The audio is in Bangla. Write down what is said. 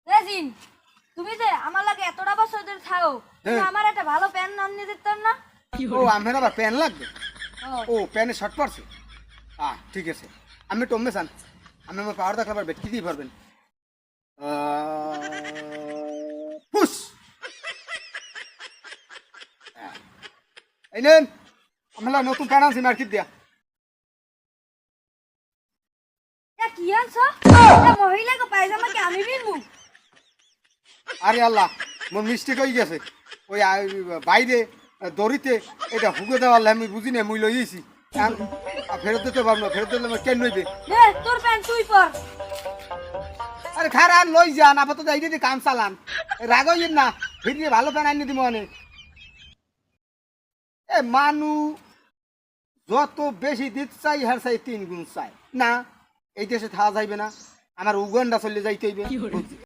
রেজিন, তুমি যে আমার লাগে এতটা বছর ধরে থাকো, তুমি হ্যাঁ। আমার একটা ভালো প্যান্ট আনিয়ে দিতেন না? ও আমার আবার প্যান লাগবে? ও, ও প্যানে শর্ট পড়ছে। ঠিক আছে, আমি টমে চান, আমি আমার পাওয়ার দেখাতে পারবেন, কি দিয়ে পারবেন? পুশ। এই নেন, আমরা নতুন প্যান আনছি মার্কেট দিয়া। এটা কি আনছো? এটা মহিলাকে পায়জামা কি আমি বিনবো? আরে আল্লাহ, মোর মিস্টেক হয়ে গেছে। ওই বাইরে দড়িতে এটা হুকে দেওয়ার আমি বুঝি না, মুই লইয়েছি। ফেরত দিতে পারবো না, ফেরত দিলে কেন নইবে? দে তোর প্যান্ট তুই পর। আরে খারাপ লই যান, আপাতত এইটা দিয়ে কাম চালান, রাগ হইয়েন না। ফিরিয়ে ভালো প্যান আনিয়ে দিব অনেক। এ মানু যত বেশি দিতে চাই হার চাই 3 গুণ চাই না, এই দেশে থাকা যাইবে না, আমার উগান্ডা চলে যাইতে হইবে।